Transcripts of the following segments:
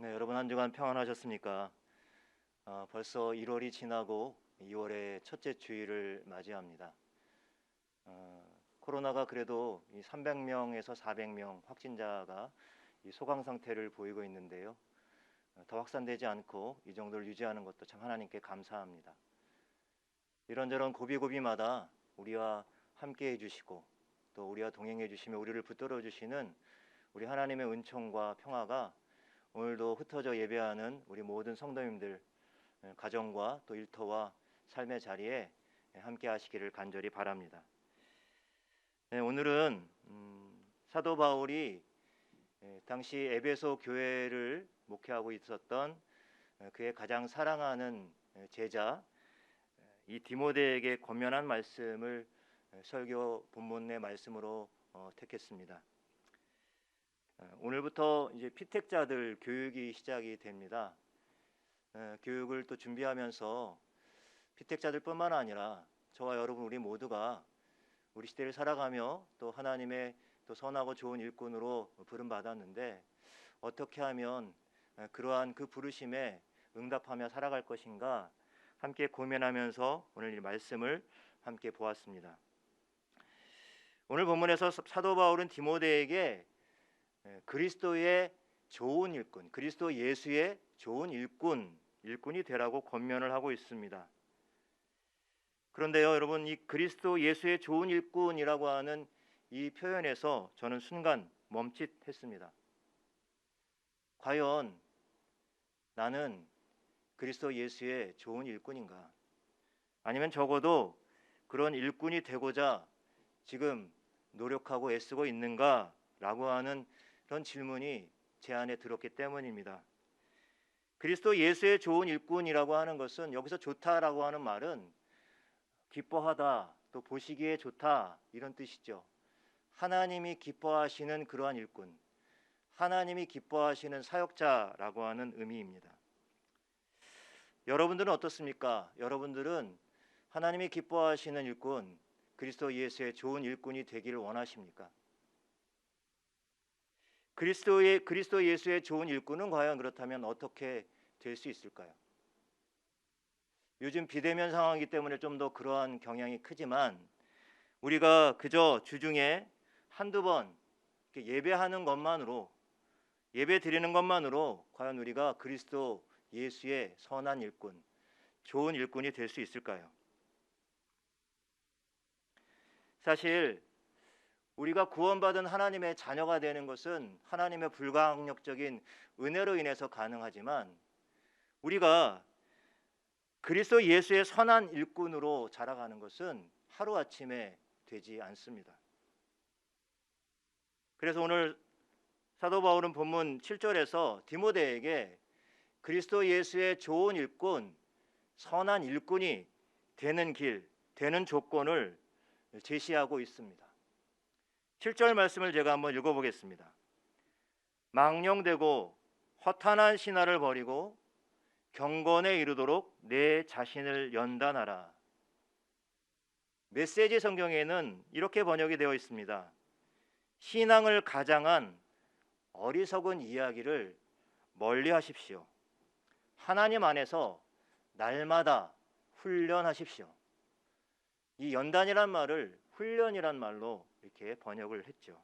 네, 여러분 한 주간 평안하셨습니까? 벌써 1월이 지나고 2월의 첫째 주일을 맞이합니다. 코로나가 그래도 300명에서 400명 확진자가 소강 상태를 보이고 있는데요. 더 확산되지 않고 이 정도를 유지하는 것도 참 하나님께 감사합니다. 이런저런 고비고비마다 우리와 함께 해주시고 또 우리와 동행해 주시며 우리를 붙들어 주시는 우리 하나님의 은총과 평화가 오늘도 흩어져 예배하는 우리 모든 성도님들 가정과 또 일터와 삶의 자리에 함께 하시기를 간절히 바랍니다. 네, 오늘은 사도 바울이 당시 에베소 교회를 목회하고 있었던 그의 가장 사랑하는 제자 이 디모데에게 권면한 말씀을 설교 본문의 말씀으로 택했습니다. 오늘부터 이제 피택자들 교육이 시작이 됩니다. 교육을 또 준비하면서 피택자들뿐만 아니라 저와 여러분 우리 모두가 우리 시대를 살아가며 또 하나님의 또 선하고 좋은 일꾼으로 부름 받았는데 어떻게 하면 그러한 그 부르심에 응답하며 살아갈 것인가 함께 고민하면서 오늘 이 말씀을 함께 보았습니다. 오늘 본문에서 사도 바울은 디모데에게 그리스도의 좋은 일꾼, 그리스도 예수의 좋은 일꾼이 되라고 권면을 하고 있습니다. 그런데요, 여러분, 이 그리스도 예수의 좋은 일꾼이라고 하는 이 표현에서 저는 순간 멈칫했습니다. 과연 나는 그리스도 예수의 좋은 일꾼인가? 아니면 적어도 그런 일꾼이 되고자 지금 노력하고 애쓰고 있는가? 라고 하는 그런 질문이 제 안에 들었기 때문입니다. 그리스도 예수의 좋은 일꾼이라고 하는 것은 여기서 좋다라고 하는 말은 기뻐하다, 또 보시기에 좋다 이런 뜻이죠. 하나님이 기뻐하시는 그러한 일꾼, 하나님이 기뻐하시는 사역자라고 하는 의미입니다. 여러분들은 어떻습니까? 여러분들은 하나님이 기뻐하시는 일꾼, 그리스도 예수의 좋은 일꾼이 되기를 원하십니까? 그리스도 예수의 좋은 일꾼은 과연 그렇다면 어떻게 될 수 있을까요? 요즘 비대면 상황이기 때문에 좀 더 그러한 경향이 크지만 우리가 그저 주중에 한두 번 예배하는 것만으로 예배 드리는 것만으로 과연 우리가 그리스도 예수의 선한 일꾼, 좋은 일꾼이 될 수 있을까요? 사실 우리가 구원받은 하나님의 자녀가 되는 것은 하나님의 불가항력적인 은혜로 인해서 가능하지만 우리가 그리스도 예수의 선한 일꾼으로 자라가는 것은 하루아침에 되지 않습니다. 그래서 오늘 사도 바울은 본문 7절에서 디모데에게 그리스도 예수의 좋은 일꾼, 선한 일꾼이 되는 길, 되는 조건을 제시하고 있습니다. 7절 말씀을 제가 한번 읽어보겠습니다. 망령되고 허탄한 신화를 버리고 경건에 이르도록 내 자신을 연단하라. 메시지 성경에는 이렇게 번역이 되어 있습니다. 신앙을 가장한 어리석은 이야기를 멀리 하십시오. 하나님 안에서 날마다 훈련하십시오. 이 연단이란 말을 훈련이란 말로 이렇게 번역을 했죠.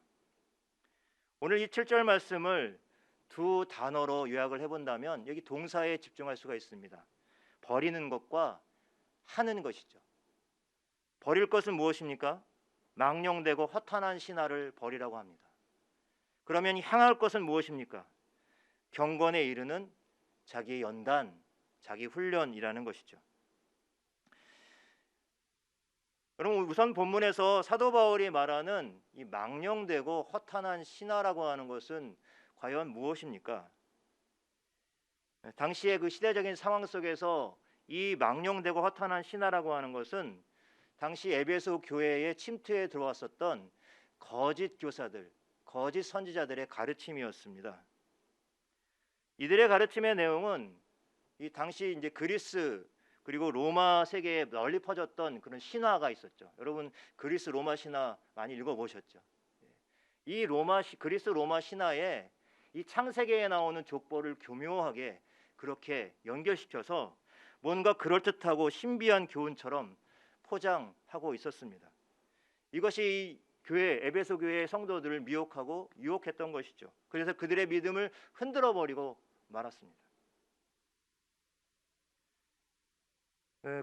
오늘 이 7절 말씀을 두 단어로 요약을 해본다면 여기 동사에 집중할 수가 있습니다. 버리는 것과 하는 것이죠. 버릴 것은 무엇입니까? 망령되고 허탄한 신화를 버리라고 합니다. 그러면 향할 것은 무엇입니까? 경건에 이르는 자기의 연단, 자기 훈련이라는 것이죠. 여러분 우선 본문에서 사도 바울이 말하는 이 망령되고 허탄한 신화라고 하는 것은 과연 무엇입니까? 당시의 그 시대적인 상황 속에서 이 망령되고 허탄한 신화라고 하는 것은 당시 에베소 교회에 침투해 들어왔었던 거짓 교사들, 거짓 선지자들의 가르침이었습니다. 이들의 가르침의 내용은 이 당시 이제 그리스 그리고 로마 세계에 널리 퍼졌던 그런 신화가 있었죠. 여러분 그리스 로마 신화 많이 읽어보셨죠? 이 그리스 로마 신화에 이 창세기에 나오는 족보를 교묘하게 그렇게 연결시켜서 뭔가 그럴듯하고 신비한 교훈처럼 포장하고 있었습니다. 이것이 교회 에베소 교회의 성도들을 미혹하고 유혹했던 것이죠. 그래서 그들의 믿음을 흔들어 버리고 말았습니다.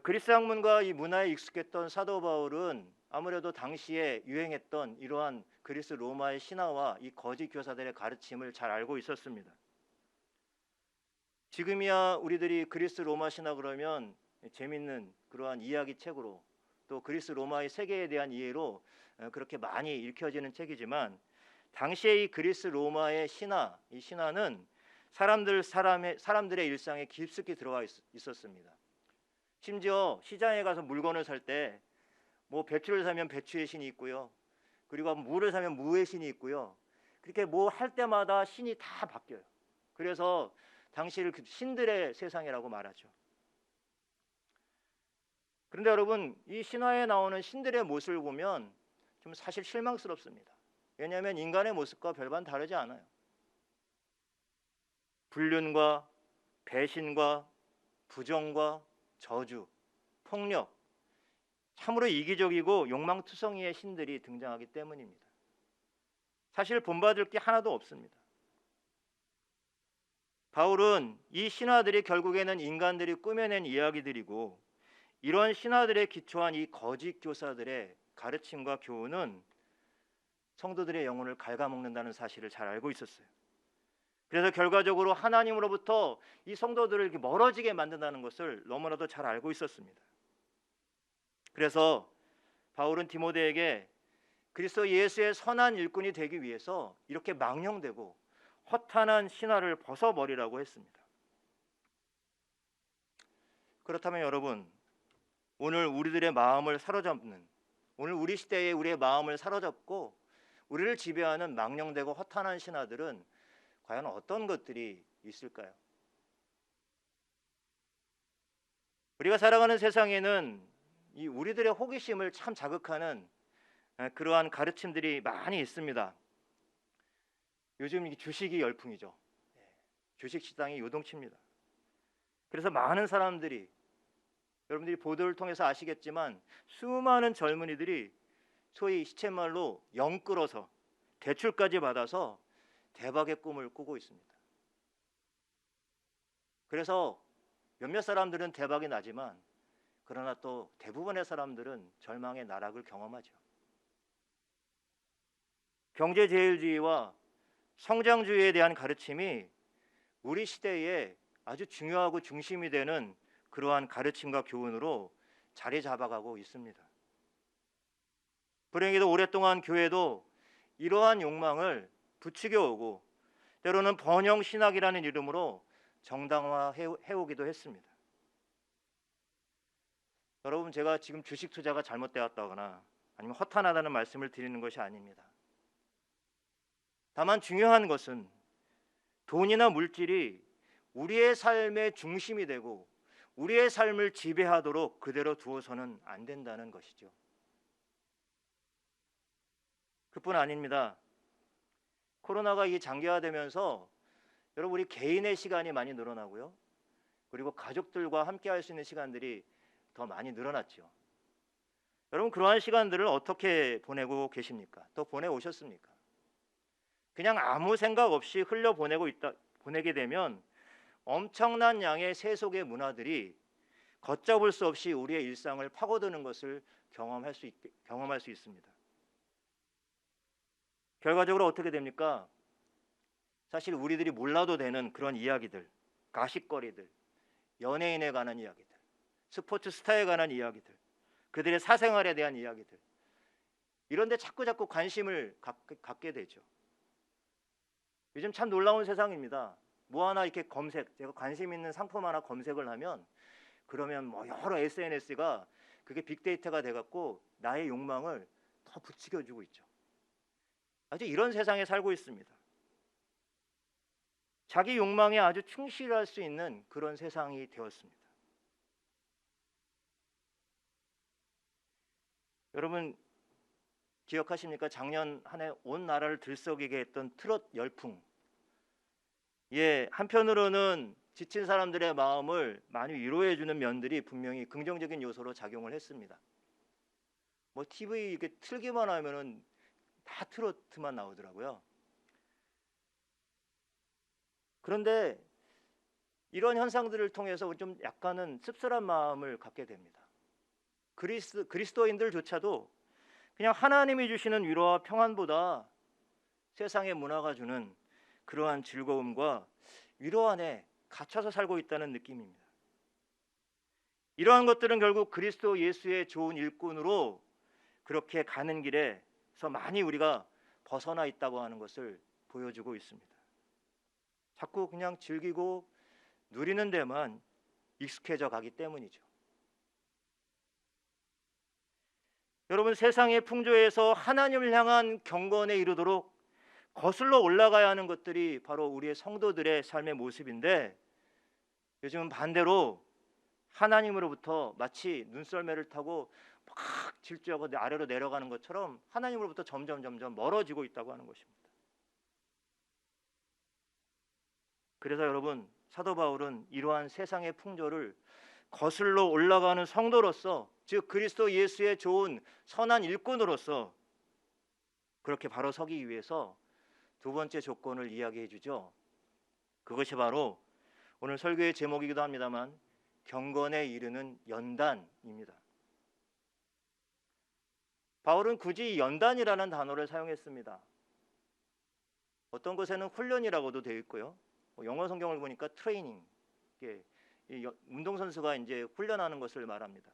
그리스 학문과 이 문화에 익숙했던 사도 바울은 아무래도 당시에 유행했던 이러한 그리스 로마의 신화와 이 거짓 교사들의 가르침을 잘 알고 있었습니다. 지금이야 우리들이 그리스 로마 신화 그러면 재밌는 그러한 이야기 책으로 또 그리스 로마의 세계에 대한 이해로 그렇게 많이 읽혀지는 책이지만 당시에 이 그리스 로마의 신화, 이 신화는 사람들의 일상에 깊숙이 들어와 있었습니다. 심지어 시장에 가서 물건을 살 때 뭐 배추를 사면 배추의 신이 있고요. 그리고 무를 사면 무의 신이 있고요. 그렇게 뭐 할 때마다 신이 다 바뀌어요. 그래서 당시를 신들의 세상이라고 말하죠. 그런데 여러분, 이 신화에 나오는 신들의 모습을 보면 좀 사실 실망스럽습니다. 왜냐하면 인간의 모습과 별반 다르지 않아요. 불륜과 배신과 부정과 저주, 폭력, 참으로 이기적이고 욕망투성이의 신들이 등장하기 때문입니다. 사실 본받을 게 하나도 없습니다. 바울은 이 신화들이 결국에는 인간들이 꾸며낸 이야기들이고 이런 신화들에 기초한 이 거짓 교사들의 가르침과 교훈은 성도들의 영혼을 갉아먹는다는 사실을 잘 알고 있었어요. 그래서 결과적으로 하나님으로부터 이 성도들을 이렇게 멀어지게 만든다는 것을 너무나도 잘 알고 있었습니다. 그래서 바울은 디모데에게 그리스도 예수의 선한 일꾼이 되기 위해서 이렇게 망령되고 허탄한 신화를 벗어버리라고 했습니다. 그렇다면 여러분, 오늘 우리들의 마음을 사로잡는, 오늘 우리 시대에 우리의 마음을 사로잡고 우리를 지배하는 망령되고 허탄한 신화들은 과연 어떤 것들이 있을까요? 우리가 살아가는 세상에는 이 우리들의 호기심을 참 자극하는 그러한 가르침들이 많이 있습니다. 요즘 주식이 열풍이죠. 주식 시장이 요동칩니다. 그래서 많은 사람들이, 여러분들이 보도를 통해서 아시겠지만 수많은 젊은이들이 소위 시쳇말로 영 끌어서 대출까지 받아서 대박의 꿈을 꾸고 있습니다. 그래서 몇몇 사람들은 대박이 나지만 그러나 또 대부분의 사람들은 절망의 나락을 경험하죠. 경제제일주의와 성장주의에 대한 가르침이 우리 시대에 아주 중요하고 중심이 되는 그러한 가르침과 교훈으로 자리 잡아가고 있습니다. 불행히도 오랫동안 교회도 이러한 욕망을 부추겨오고 때로는 번영신학이라는 이름으로 정당화해오기도 했습니다. 여러분, 제가 지금 주식 투자가 잘못되었다거나 아니면 허탄하다는 말씀을 드리는 것이 아닙니다. 다만 중요한 것은 돈이나 물질이 우리의 삶의 중심이 되고 우리의 삶을 지배하도록 그대로 두어서는 안 된다는 것이죠. 그뿐 아닙니다. 코로나가 장기화되면서 여러분, 우리 개인의 시간이 많이 늘어나고요. 그리고 가족들과 함께 할 수 있는 시간들이 더 많이 늘어났죠. 여러분, 그러한 시간들을 어떻게 보내고 계십니까? 또 보내오셨습니까? 그냥 아무 생각 없이 보내게 되면 엄청난 양의 세속의 문화들이 걷잡을 수 없이 우리의 일상을 파고드는 것을 경험할 수 있습니다. 결과적으로 어떻게 됩니까? 사실 우리들이 몰라도 되는 그런 이야기들, 가십거리들, 연예인에 관한 이야기들, 스포츠 스타에 관한 이야기들, 그들의 사생활에 대한 이야기들, 이런 데 자꾸 관심을 갖게 되죠. 요즘 참 놀라운 세상입니다. 뭐 하나 이렇게 제가 관심 있는 상품 하나 검색을 하면 그러면 뭐 여러 SNS가 그게 빅데이터가 돼갖고 나의 욕망을 더 부추겨주고 있죠. 아주 이런 세상에 살고 있습니다. 자기 욕망에 아주 충실할 수 있는 그런 세상이 되었습니다. 여러분 기억하십니까? 작년 한 해 온 나라를 들썩이게 했던 트롯 열풍. 예, 한편으로는 지친 사람들의 마음을 많이 위로해 주는 면들이 분명히 긍정적인 요소로 작용을 했습니다. 뭐 TV 이렇게 틀기만 하면은 다 트로트만 나오더라고요. 그런데 이런 현상들을 통해서 좀 약간은 씁쓸한 마음을 갖게 됩니다. 그리스도인들조차도 그냥 하나님이 주시는 위로와 평안보다 세상의 문화가 주는 그러한 즐거움과 위로 안에 갇혀서 살고 있다는 느낌입니다. 이러한 것들은 결국 그리스도 예수의 좋은 일꾼으로 그렇게 가는 길에서 많이 우리가 벗어나 있다고 하는 것을 보여주고 있습니다. 자꾸 그냥 즐기고 누리는 데만 익숙해져 가기 때문이죠. 여러분, 세상의 풍조에서 하나님을 향한 경건에 이르도록 거슬러 올라가야 하는 것들이 바로 우리의 성도들의 삶의 모습인데, 요즘은 반대로 하나님으로부터 마치 눈썰매를 타고 막 질주하고 아래로 내려가는 것처럼 하나님으로부터 점점 멀어지고 있다고 하는 것입니다. 그래서 여러분, 사도 바울은 이러한 세상의 풍조를 거슬러 올라가는 성도로서, 즉 그리스도 예수의 좋은 선한 일꾼으로서 그렇게 바로 서기 위해서 두 번째 조건을 이야기해 주죠. 그것이 바로 오늘 설교의 제목이기도 합니다만 경건에 이르는 연단입니다. 바울은 굳이 연단이라는 단어를 사용했습니다. 어떤 곳에는 훈련이라고도 되어 있고요. 영어 성경을 보니까 트레이닝, 운동선수가 이제 훈련하는 것을 말합니다.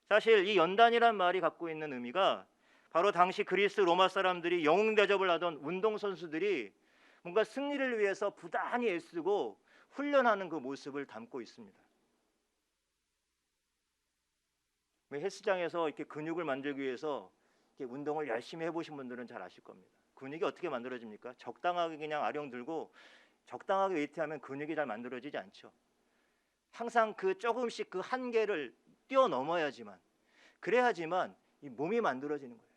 사실 이 연단이란 말이 갖고 있는 의미가 바로 당시 그리스 로마 사람들이 영웅 대접을 하던 운동선수들이 뭔가 승리를 위해서 부단히 애쓰고 훈련하는 그 모습을 담고 있습니다. 헬스장에서 이렇게 근육을 만들기 위해서 이렇게 운동을 열심히 해보신 분들은 잘 아실 겁니다. 근육이 어떻게 만들어집니까? 적당하게 그냥 아령 들고 적당하게 웨이트하면 근육이 잘 만들어지지 않죠. 항상 그 조금씩 그 한계를 뛰어넘어야지만, 그래야지만 이 몸이 만들어지는 거예요.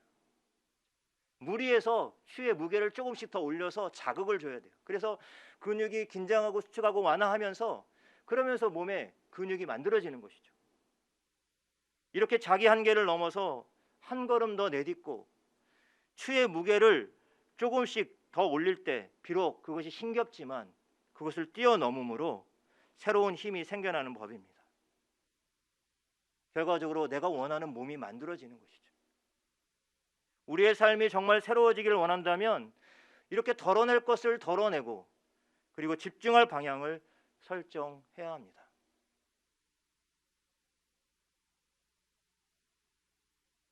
무리해서 추의 무게를 조금씩 더 올려서 자극을 줘야 돼요. 그래서 근육이 긴장하고 수축하고 완화하면서, 그러면서 몸에 근육이 만들어지는 것이죠. 이렇게 자기 한계를 넘어서 한 걸음 더 내딛고 추의 무게를 조금씩 더 올릴 때 비록 그것이 힘겹지만 그것을 뛰어넘음으로 새로운 힘이 생겨나는 법입니다. 결과적으로 내가 원하는 몸이 만들어지는 것이죠. 우리의 삶이 정말 새로워지기를 원한다면 이렇게 덜어낼 것을 덜어내고 그리고 집중할 방향을 설정해야 합니다.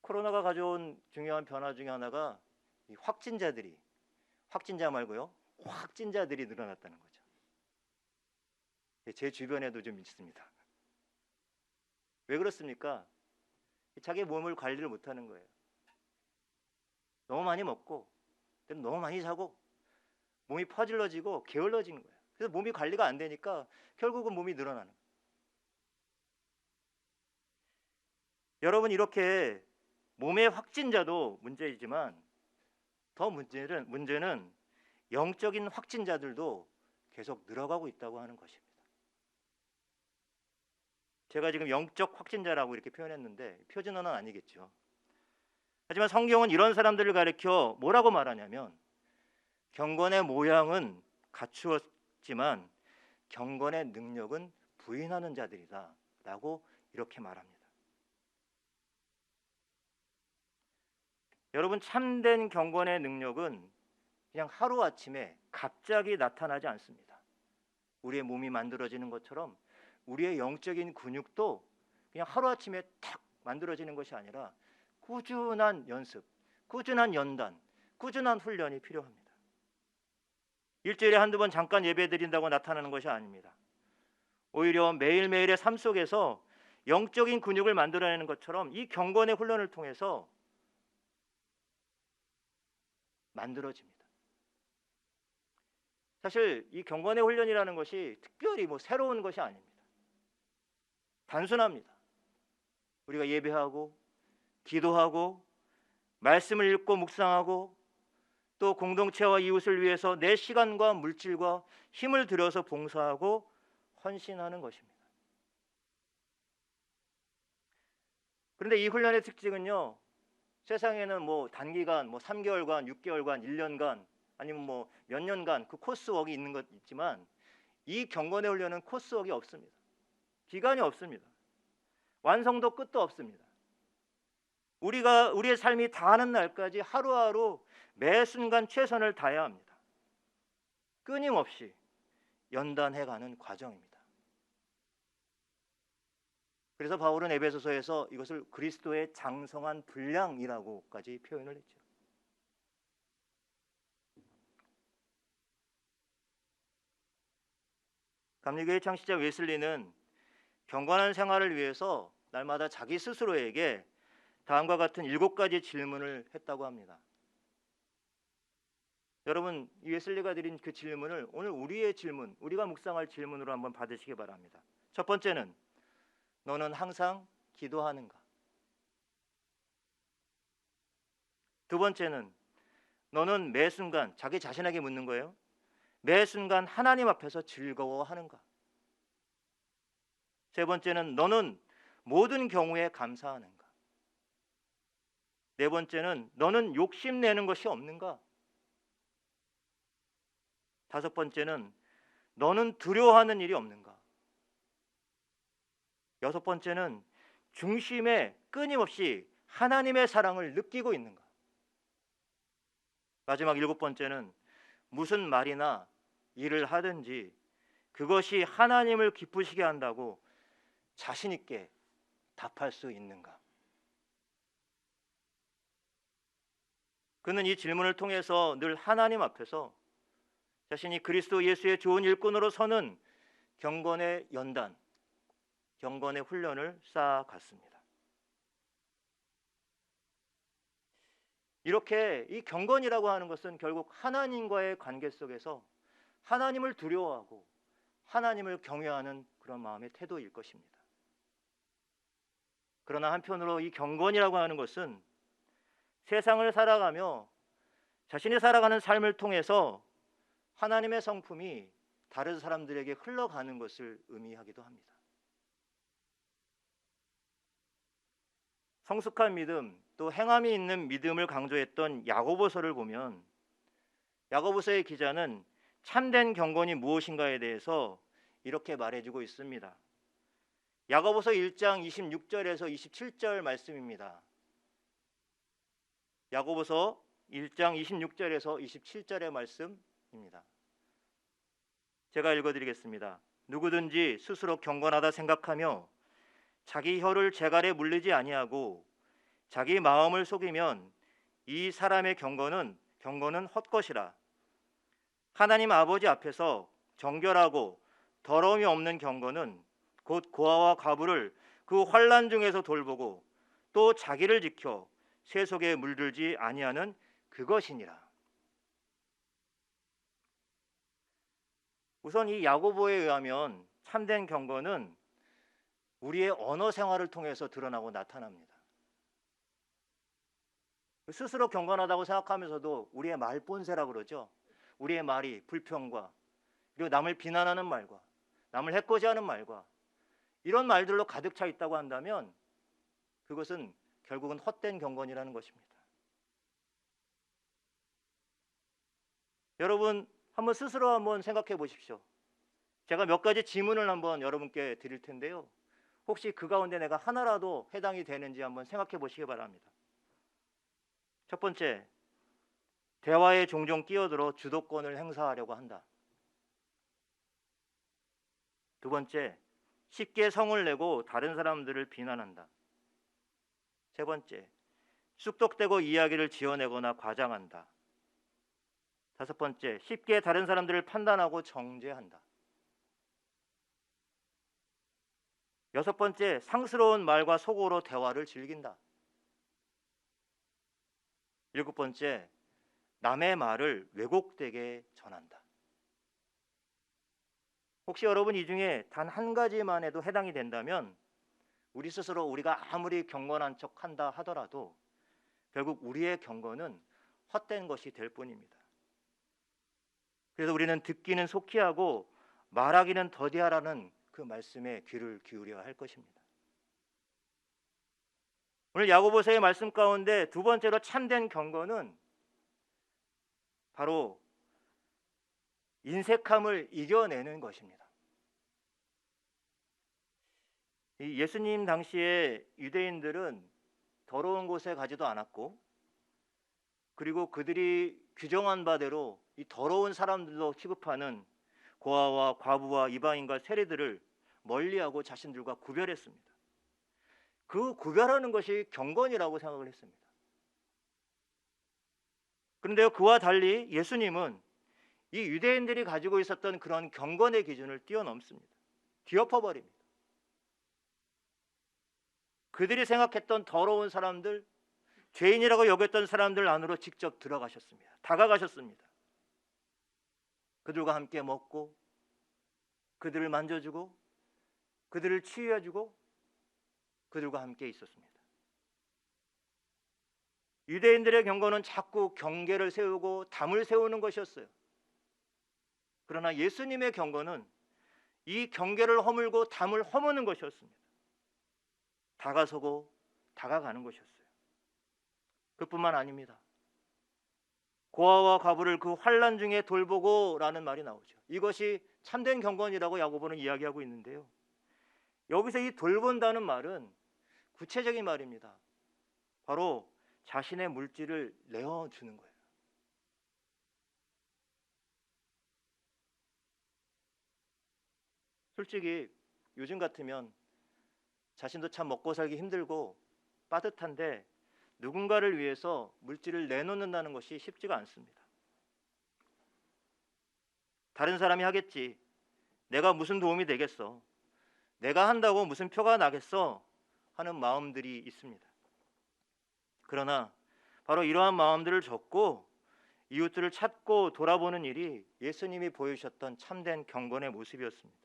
코로나가 가져온 중요한 변화 중에 하나가 이 확진자 말고요, 확진자들이 늘어났다는 거죠. 제 주변에도 좀 있습니다. 왜 그렇습니까? 자기 몸을 관리를 못하는 거예요. 너무 많이 먹고 너무 많이 자고 몸이 퍼질러지고 게을러지는 거예요. 그래서 몸이 관리가 안 되니까 결국은 몸이 늘어나는 거예요. 여러분, 이렇게 몸의 확진자도 문제이지만 더 문제는 영적인 확진자들도 계속 늘어가고 있다고 하는 것입니다. 제가 지금 영적 확진자라고 이렇게 표현했는데 표준어는 아니겠죠. 하지만 성경은 이런 사람들을 가리켜 뭐라고 말하냐면 경건의 모양은 갖추었지만 경건의 능력은 부인하는 자들이다 라고 이렇게 말합니다. 여러분, 참된 경건의 능력은 그냥 하루아침에 갑자기 나타나지 않습니다. 우리의 몸이 만들어지는 것처럼 우리의 영적인 근육도 그냥 하루아침에 탁 만들어지는 것이 아니라 꾸준한 연습, 꾸준한 연단, 꾸준한 훈련이 필요합니다. 일주일에 한두 번 잠깐 예배 드린다고 나타나는 것이 아닙니다. 오히려 매일매일의 삶 속에서 영적인 근육을 만들어내는 것처럼 이 경건의 훈련을 통해서 만들어집니다. 사실 이 경건의 훈련이라는 것이 특별히 새로운 것이 아닙니다. 단순합니다. 우리가 예배하고 기도하고 말씀을 읽고 묵상하고 또 공동체와 이웃을 위해서 내 시간과 물질과 힘을 들여서 봉사하고 헌신하는 것입니다. 그런데 이 훈련의 특징은요, 세상에는 뭐 단기간, 뭐 3개월간, 6개월간, 1년간, 아니면 뭐 몇 년간 그 코스웍이 있는 것 있지만, 이 경건의 훈련은 코스웍이 없습니다. 기간이 없습니다. 완성도 끝도 없습니다. 우리의 삶이 다하는 날까지 하루하루 매 순간 최선을 다해야 합니다. 끊임없이 연단해가는 과정입니다. 그래서 바울은 에베소서에서 이것을 그리스도의 장성한 분량이라고까지 표현을 했죠. 감리교의 창시자 웨슬리는 경건한 생활을 위해서 날마다 자기 스스로에게 다음과 같은 7가지 질문을 했다고 합니다. 여러분, 이 웨슬리가 드린 그 질문을 오늘 우리의 질문, 우리가 묵상할 질문으로 한번 받으시기 바랍니다. 첫 번째는, 너는 항상 기도하는가? 두 번째는, 너는 매 순간, 자기 자신에게 묻는 거예요. 매 순간 하나님 앞에서 즐거워하는가? 세 번째는, 너는 모든 경우에 감사하는가? 네 번째는, 너는 욕심내는 것이 없는가? 다섯 번째는, 너는 두려워하는 일이 없는가? 여섯 번째는, 중심에 끊임없이 하나님의 사랑을 느끼고 있는가? 마지막 7번째는, 무슨 말이나 일을 하든지 그것이 하나님을 기쁘시게 한다고 자신 있게 답할 수 있는가? 그는 이 질문을 통해서 늘 하나님 앞에서 자신이 그리스도 예수의 좋은 일꾼으로 서는 경건의 연단, 경건의 훈련을 쌓아갔습니다. 이렇게 이 경건이라고 하는 것은 결국 하나님과의 관계 속에서 하나님을 두려워하고 하나님을 경외하는 그런 마음의 태도일 것입니다. 그러나 한편으로 이 경건이라고 하는 것은 세상을 살아가며 자신이 살아가는 삶을 통해서 하나님의 성품이 다른 사람들에게 흘러가는 것을 의미하기도 합니다. 성숙한 믿음, 또 행함이 있는 믿음을 강조했던 야고보서를 보면 야고보서의 기자는 참된 경건이 무엇인가에 대해서 이렇게 말해주고 있습니다. 야고보서 1장 26절에서 27절 말씀입니다. 야고보서 1장 26절에서 27절의 말씀입니다. 제가 읽어드리겠습니다. 누구든지 스스로 경건하다 생각하며 자기 혀를 재갈에 물리지 아니하고 자기 마음을 속이면 이 사람의 경건은 헛것이라. 하나님 아버지 앞에서 정결하고 더러움이 없는 경건은 곧 고아와 과부를 그 환난 중에서 돌보고 또 자기를 지켜 새 속에 물들지 아니하는 그것이니라. 우선 이 야고보에 의하면 참된 경건은 우리의 언어 생활을 통해서 드러나고 나타납니다. 스스로 경건하다고 생각하면서도 우리의 말본세라고 그러죠. 우리의 말이 불평과 그리고 남을 비난하는 말과 남을 해코지하는 말과 이런 말들로 가득 차 있다고 한다면 그것은 결국은 헛된 경건이라는 것입니다. 여러분 한번 스스로 한번 생각해 보십시오. 제가 몇 가지 질문을 한번 여러분께 드릴 텐데요. 혹시 그 가운데 내가 하나라도 해당이 되는지 한번 생각해 보시기 바랍니다. 첫 번째, 대화에 종종 끼어들어 주도권을 행사하려고 한다. 두 번째, 쉽게 성을 내고 다른 사람들을 비난한다. 세 번째, 쑥덕대고 이야기를 지어내거나 과장한다. 다섯 번째, 쉽게 다른 사람들을 판단하고 정죄한다. 여섯 번째, 상스러운 말과 속어로 대화를 즐긴다. 일곱 번째, 남의 말을 왜곡되게 전한다. 혹시 여러분 이 중에 단 한 가지만 해도 해당이 된다면 우리 스스로 우리가 아무리 경건한 척한다 하더라도 결국 우리의 경건은 헛된 것이 될 뿐입니다. 그래서 우리는 듣기는 속히 하고 말하기는 더디하라는 그 말씀에 귀를 기울여야 할 것입니다. 오늘 야고보서의 말씀 가운데 두 번째로 참된 경건은 바로 인색함을 이겨내는 것입니다. 이 예수님 당시에 유대인들은 더러운 곳에 가지도 않았고, 그리고 그들이 규정한 바대로 이 더러운 사람들로 취급하는 고아와 과부와 이방인과 세리들을 멀리하고 자신들과 구별했습니다. 그 구별하는 것이 경건이라고 생각을 했습니다. 그런데요, 그와 달리 예수님은 이 유대인들이 가지고 있었던 그런 경건의 기준을 뛰어넘습니다. 뒤엎어버립니다. 그들이 생각했던 더러운 사람들, 죄인이라고 여겼던 사람들 안으로 직접 들어가셨습니다. 다가가셨습니다. 그들과 함께 먹고, 그들을 만져주고, 그들을 치유해주고, 그들과 함께 있었습니다. 유대인들의 경건은 자꾸 경계를 세우고 담을 세우는 것이었어요. 그러나 예수님의 경건은 이 경계를 허물고 담을 허무는 것이었습니다. 다가서고 다가가는 것이었어요. 그뿐만 아닙니다. 고아와 과부를 그 환난 중에 돌보고라는 말이 나오죠. 이것이 참된 경건이라고 야고보는 이야기하고 있는데요, 여기서 이 돌본다는 말은 구체적인 말입니다. 바로 자신의 물질을 내어주는 거예요. 솔직히 요즘 같으면 자신도 참 먹고 살기 힘들고 빠듯한데 누군가를 위해서 물질을 내놓는다는 것이 쉽지가 않습니다. 다른 사람이 하겠지, 내가 무슨 도움이 되겠어, 내가 한다고 무슨 표가 나겠어 하는 마음들이 있습니다. 그러나 바로 이러한 마음들을 접고 이웃들을 찾고 돌아보는 일이 예수님이 보여주셨던 참된 경건의 모습이었습니다.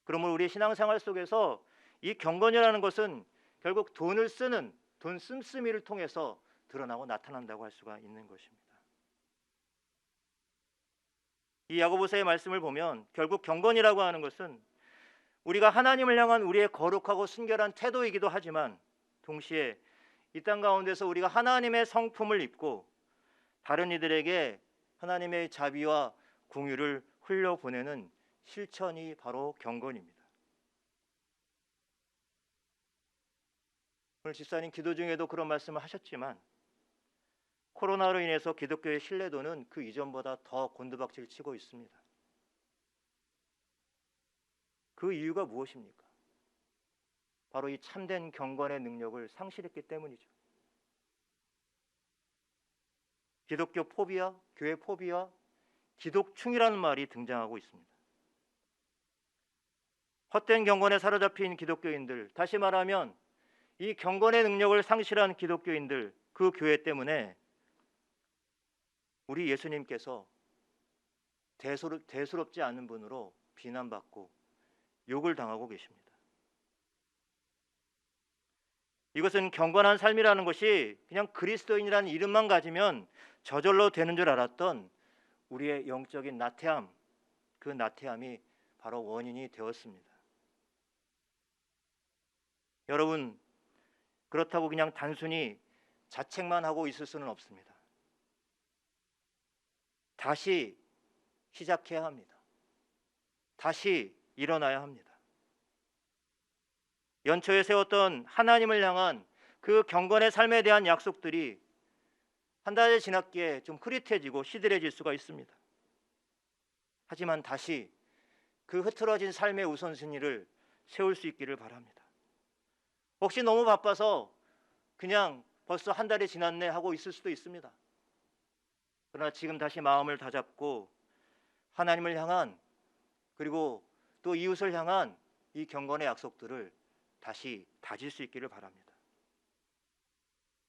그러므로 우리 신앙생활 속에서 이 경건이라는 것은 결국 돈을 쓰는 돈 씀씀이를 통해서 드러나고 나타난다고 할 수가 있는 것입니다. 이 야고보서의 말씀을 보면 결국 경건이라고 하는 것은 우리가 하나님을 향한 우리의 거룩하고 순결한 태도이기도 하지만, 동시에 이 땅 가운데서 우리가 하나님의 성품을 입고 다른 이들에게 하나님의 자비와 공유를 흘려보내는 실천이 바로 경건입니다. 오늘 집사님 기도 중에도 그런 말씀을 하셨지만, 코로나로 인해서 기독교의 신뢰도는 그 이전보다 더 곤두박질 치고 있습니다. 그 이유가 무엇입니까? 바로 이 참된 경건의 능력을 상실했기 때문이죠. 기독교 포비아, 교회 포비아, 기독충이라는 말이 등장하고 있습니다. 헛된 경건에 사로잡힌 기독교인들, 다시 말하면 이 경건의 능력을 상실한 기독교인들, 그 교회 때문에 우리 예수님께서 대수롭지 않은 분으로 비난받고 욕을 당하고 계십니다. 이것은 경건한 삶이라는 것이 그냥 그리스도인이라는 이름만 가지면 저절로 되는 줄 알았던 우리의 영적인 나태함, 그 나태함이 바로 원인이 되었습니다. 여러분, 그렇다고 그냥 단순히 자책만 하고 있을 수는 없습니다. 다시 시작해야 합니다. 다시 일어나야 합니다. 연초에 세웠던 하나님을 향한 그 경건의 삶에 대한 약속들이 한 달이 지났기에 좀 흐릿해지고 시들해질 수가 있습니다. 하지만 다시 그 흐트러진 삶의 우선순위를 세울 수 있기를 바랍니다. 혹시 너무 바빠서 그냥 벌써 한 달이 지났네 하고 있을 수도 있습니다. 그러나 지금 다시 마음을 다잡고 하나님을 향한, 그리고 또 이웃을 향한 이 경건의 약속들을 다시 다질 수 있기를 바랍니다.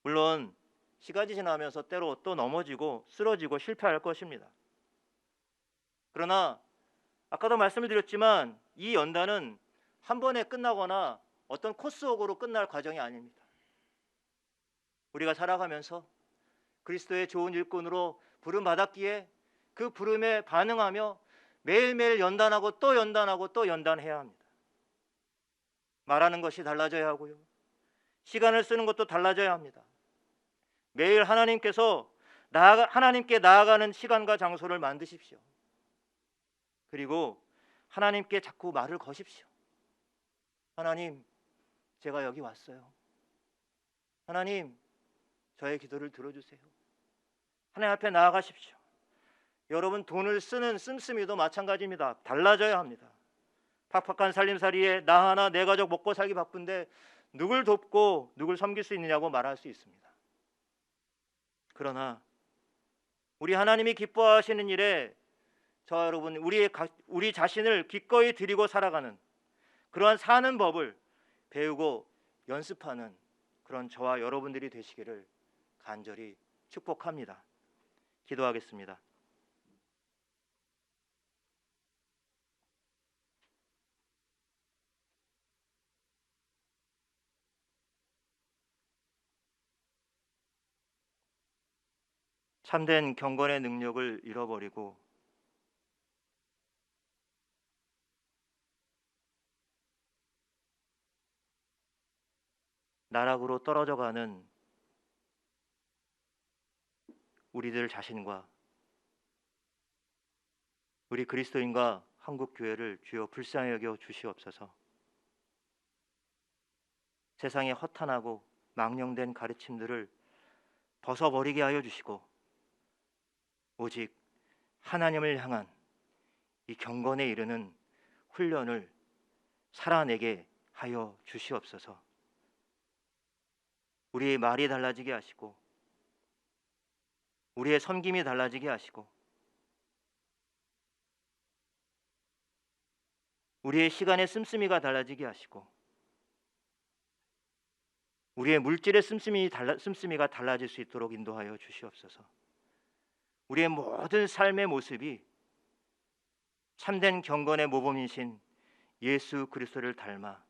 물론 시간이 지나면서 때로 또 넘어지고 쓰러지고 실패할 것입니다. 그러나 아까도 말씀을 드렸지만 이 연단은 한 번에 끝나거나 어떤 코스웍으로 끝날 과정이 아닙니다. 우리가 살아가면서 그리스도의 좋은 일꾼으로 부름받았기에 그 부름에 반응하며 매일매일 연단하고 또 연단하고 또 연단해야 합니다. 말하는 것이 달라져야 하고요. 시간을 쓰는 것도 달라져야 합니다. 매일 하나님께 나아가는 시간과 장소를 만드십시오. 그리고 하나님께 자꾸 말을 거십시오. 하나님, 제가 여기 왔어요. 하나님, 저의 기도를 들어주세요. 하나님 앞에 나아가십시오. 여러분, 돈을 쓰는 씀씀이도 마찬가지입니다. 달라져야 합니다. 팍팍한 살림살이에 나 하나 내 가족 먹고 살기 바쁜데 누굴 돕고 누굴 섬길 수 있느냐고 말할 수 있습니다. 그러나 우리 하나님이 기뻐하시는 일에 저와 여러분, 우리 자신을 기꺼이 드리고 살아가는 그러한 사는 법을 배우고 연습하는 그런 저와 여러분들이 되시기를 간절히 축복합니다. 기도하겠습니다. 참된 경건의 능력을 잃어버리고 나락으로 떨어져가는 우리들 자신과 우리 그리스도인과 한국교회를 주여 불쌍히 여겨 주시옵소서. 세상의 허탄하고 망령된 가르침들을 벗어버리게 하여 주시고 오직 하나님을 향한 이 경건에 이르는 훈련을 살아내게 하여 주시옵소서. 우리의 말이 달라지게 하시고 우리의 섬김이 달라지게 하시고 우리의 시간의 씀씀이가 달라지게 하시고 우리의 물질의 씀씀이가 달라질 수 있도록 인도하여 주시옵소서. 우리의 모든 삶의 모습이 참된 경건의 모범이신 예수 그리스도를 닮아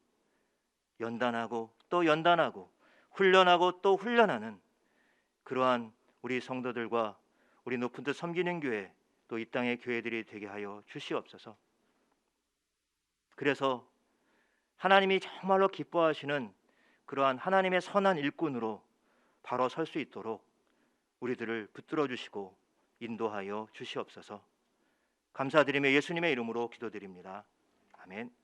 연단하고 또 연단하고 훈련하고 또 훈련하는 그러한 우리 성도들과 우리 높은 데 섬기는 교회 또 이 땅의 교회들이 되게 하여 주시옵소서. 그래서 하나님이 정말로 기뻐하시는 그러한 하나님의 선한 일꾼으로 바로 설 수 있도록 우리들을 붙들어 주시고 인도하여 주시옵소서. 감사드리며 예수님의 이름으로 기도드립니다. 아멘.